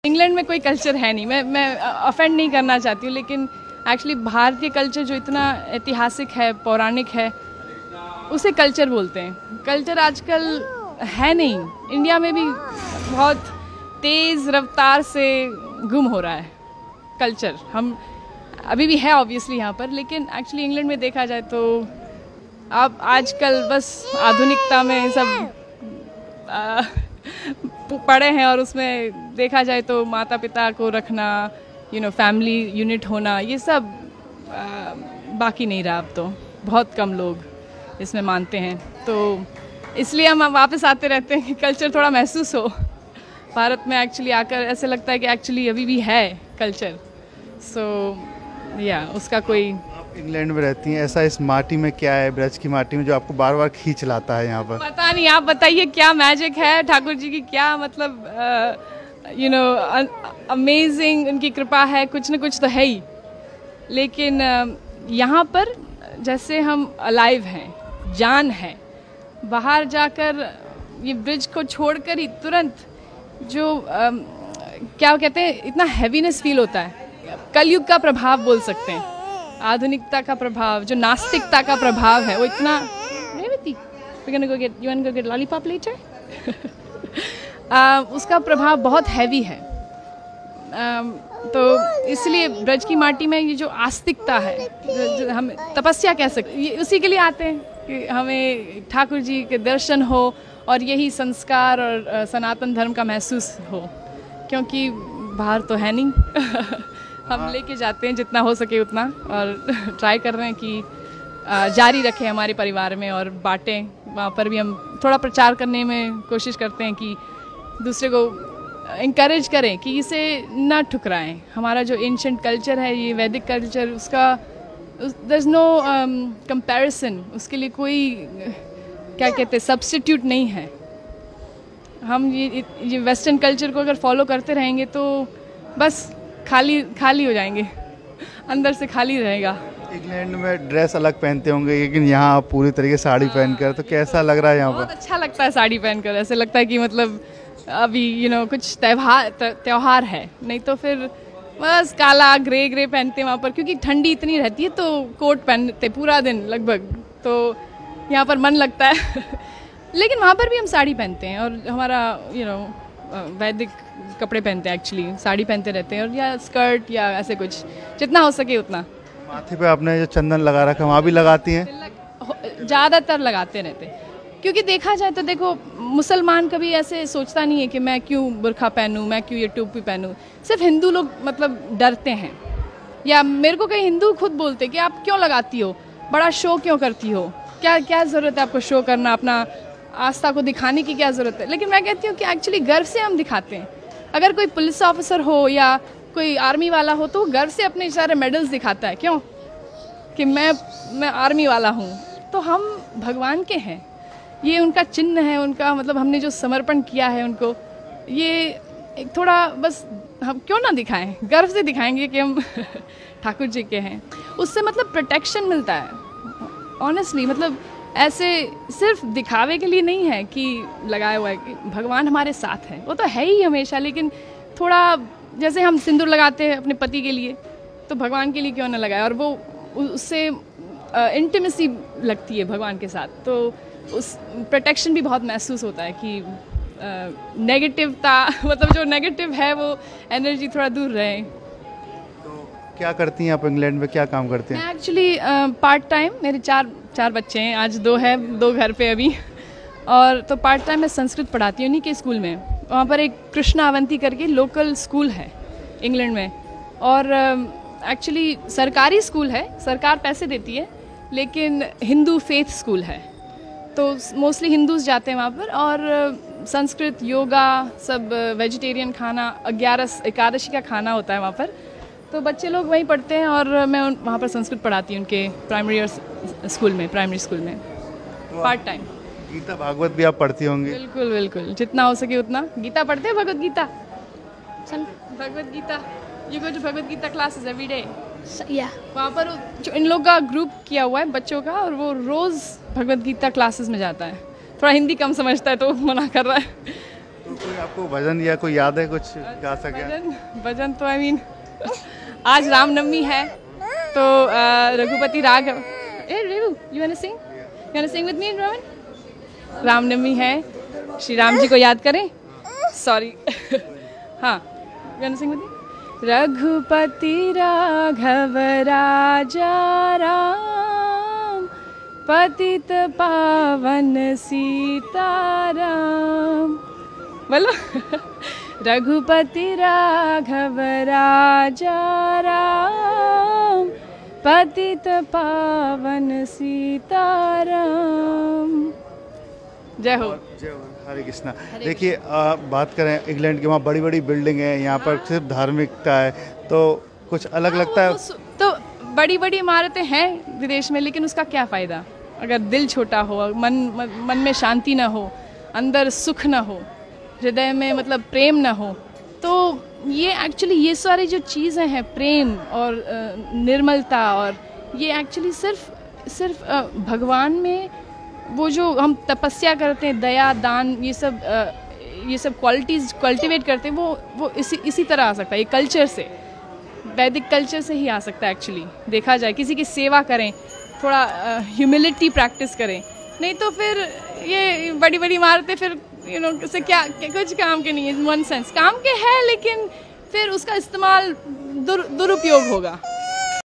England में कोई culture है नहीं, मैं ऑफेंड नहीं करना चाहती हूँ, लेकिन एक्चुअली भारतीय कल्चर जो इतना ऐतिहासिक है, पौराणिक है, उसे कल्चर बोलते हैं। कल्चर आजकल है नहीं, इंडिया में भी बहुत तेज़ रफ्तार से गुम हो रहा है कल्चर। हम अभी भी है ऑब्वियसली यहाँ पर, लेकिन एक्चुअली इंग्लैंड में देखा जाए तो अब आजकल बस आधुनिकता में सब पड़े हैं, और उसमें देखा जाए तो माता पिता को रखना, फैमिली यूनिट होना, ये सब बाकी नहीं रहा। अब तो बहुत कम लोग इसमें मानते हैं, तो इसलिए हम वापस आते रहते हैं कि कल्चर थोड़ा महसूस हो। भारत में एक्चुअली आकर ऐसे लगता है कि एक्चुअली अभी भी है कल्चर। उसका कोई। आप इंग्लैंड में रहती हैं, ऐसा इस माटी में क्या है, ब्रज की माटी में, जो आपको बार बार खींच लाता है यहाँ पर? पता नहीं, आप बताइए क्या मैजिक है ठाकुर जी की, क्या मतलब अमेजिंग उनकी कृपा है, कुछ न कुछ तो है ही। लेकिन यहाँ पर जैसे हम अलाइव हैं, जान है, बाहर जाकर ये ब्रिज को छोड़कर ही तुरंत जो क्या कहते हैं, इतना हैवीनेस फील होता है। कलयुग का प्रभाव बोल सकते हैं, आधुनिकता का प्रभाव, जो नास्तिकता का प्रभाव है, वो इतना। लॉलीपॉप लेटर उसका प्रभाव बहुत हैवी है। तो इसलिए ब्रज की माटी में ये जो आस्तिकता है, जो हम तपस्या कह सकते हैं, उसी के लिए आते हैं कि हमें ठाकुर जी के दर्शन हो और यही संस्कार और सनातन धर्म का महसूस हो, क्योंकि बाहर तो है नहीं। हम लेके जाते हैं जितना हो सके उतना, और ट्राई कर रहे हैं कि जारी रखें हमारे परिवार में और बांटें। वहाँ पर भी हम थोड़ा प्रचार करने में कोशिश करते हैं कि दूसरे को इंकरेज करें कि इसे ना ठुकराएं। हमारा जो एंशिएंट कल्चर है, ये वैदिक कल्चर, उसका देयर इज़ नो कंपैरिजन, उसके लिए कोई क्या कहते हैं सब्स्टिट्यूट नहीं है। हम ये वेस्टर्न कल्चर को अगर फॉलो करते रहेंगे तो बस खाली हो जाएंगे, अंदर से खाली रहेगा। इंग्लैंड में ड्रेस अलग पहनते होंगे, लेकिन यहाँ आप पूरी तरीके साड़ी पहनकर, तो कैसा लग रहा है यहाँ पर? बहुत अच्छा लगता है साड़ी पहनकर, ऐसे लगता है कि मतलब अभी कुछ त्योहार है, नहीं तो फिर बस काला ग्रे पहनते हैं वहाँ पर, क्योंकि ठंडी इतनी रहती है तो कोट पहनते पूरा दिन लगभग, तो यहाँ पर मन लगता है। लेकिन वहाँ पर भी हम साड़ी पहनते हैं, और हमारा वैदिक कपड़े पहनते हैं, एक्चुअली साड़ी पहनते रहते हैं, और या स्कर्ट या ऐसे कुछ, जितना हो सके उतना। माथे पे आपने जो चंदन लगा रखा है, वहाँ भी लगाती हैं? ज़्यादातर लगाते रहते हैं, क्योंकि देखा जाए तो देखो, मुसलमान कभी ऐसे सोचता नहीं है कि मैं क्यों बुर्खा पहनूं, मैं क्यों ये टोपी पहनूं। सिर्फ हिंदू लोग मतलब डरते हैं, या मेरे को कई हिंदू खुद बोलते हैं कि आप क्यों लगाती हो, बड़ा शो क्यों करती हो, क्या ज़रूरत है आपको शो करना, अपना आस्था को दिखाने की क्या ज़रूरत है। लेकिन मैं कहती हूँ कि एक्चुअली गर्व से हम दिखाते हैं। अगर कोई पुलिस ऑफिसर हो या कोई आर्मी वाला हो तो गर्व से अपने सारे मेडल्स दिखाता है, क्यों, कि मैं आर्मी वाला हूँ। तो हम भगवान के हैं, ये उनका चिन्ह है, उनका मतलब हमने जो समर्पण किया है उनको, ये एक थोड़ा बस हम क्यों ना दिखाएं, गर्व से दिखाएंगे कि हम ठाकुर जी के हैं। उससे मतलब प्रोटेक्शन मिलता है ऑनेस्टली, मतलब ऐसे सिर्फ दिखावे के लिए नहीं है कि लगाया हुआ है, कि भगवान हमारे साथ है, वो तो है ही हमेशा। लेकिन थोड़ा जैसे हम सिंदूर लगाते हैं अपने पति के लिए, तो भगवान के लिए क्यों ना लगाए, और वो उससे इंटीमेसी लगती है भगवान के साथ, तो उस प्रोटेक्शन भी बहुत महसूस होता है कि नेगेटिवता मतलब जो नेगेटिव है वो एनर्जी थोड़ा दूर रहे। तो क्या करती हैं आप इंग्लैंड में, क्या काम करते हैं? मैं एक्चुअली पार्ट टाइम, मेरे चार बच्चे हैं, आज 2 है, 2 घर पे अभी, और तो पार्ट टाइम मैं संस्कृत पढ़ाती हूँ उन्हीं के स्कूल में। वहाँ पर एक कृष्णा अवंती करके लोकल स्कूल है इंग्लैंड में, और एक्चुअली सरकारी स्कूल है, सरकार पैसे देती है, लेकिन हिंदू फेथ स्कूल है, तो मोस्टली हिंदूज जाते हैं वहाँ पर, और संस्कृत, योगा, सब वेजिटेरियन खाना, 11 एकादशी का खाना होता है वहाँ पर, तो बच्चे लोग वहीं पढ़ते हैं, और मैं वहाँ पर संस्कृत पढ़ाती हूँ उनके प्राइमरी स्कूल में पार्ट टाइम। गीता भागवत भी आप पढ़ती होंगी? बिल्कुल बिल्कुल, जितना हो सके उतना। गीता पढ़ते हैं, Bhagavad Gita, Bhagavad Gita, you go to Bhagavad Gita classes every day? वहाँ पर जो इन लोग का ग्रुप किया हुआ है बच्चों का, और वो रोज़ भगवत गीता क्लासेस में जाता है। थोड़ा हिंदी कम समझता है तो मना कर रहा है। तो कोई आपको भजन या कोई याद है, कुछ गा सके? भजन तो आई मीन आज रामनवमी है तो Raghupati Raghav, you want to sing with me Rohan? Ramnavami है, श्री राम जी को याद करें। सॉरी हाँ, you want to sing with me? Raghupati Raghav Raja Ram, पतित पावन सीताराम। बोलो रघुपति राघव राजा राम, पतित पावन सीताराम। जय हो। जय हो, हरे कृष्णा। देखिए बात करें इंग्लैंड की, वहाँ बड़ी बड़ी बिल्डिंग है, यहाँ पर सिर्फ धार्मिकता है, तो कुछ अलग लगता है? तो बड़ी बड़ी इमारतें हैं विदेश में, लेकिन उसका क्या फ़ायदा अगर दिल छोटा हो, मन में शांति ना हो, अंदर सुख ना हो, हृदय में मतलब प्रेम ना हो। तो ये एक्चुअली ये सारी जो चीज़ें हैं, प्रेम और निर्मलता, और ये एक्चुअली सिर्फ भगवान में वो जो हम तपस्या करते हैं, दया दान, ये सब क्वालिटीज़ कल्टिवेट करते हैं, वो इसी तरह आ सकता है। ये कल्चर से, वैदिक कल्चर से ही आ सकता है एक्चुअली। देखा जाए किसी की सेवा करें, थोड़ा ह्यूमिलिटी प्रैक्टिस करें, नहीं तो फिर ये बड़ी बड़ी इमारतें फिर उससे क्या कुछ काम के नहीं है। वन सेंस काम के है, लेकिन फिर उसका इस्तेमाल दुरुपयोग होगा।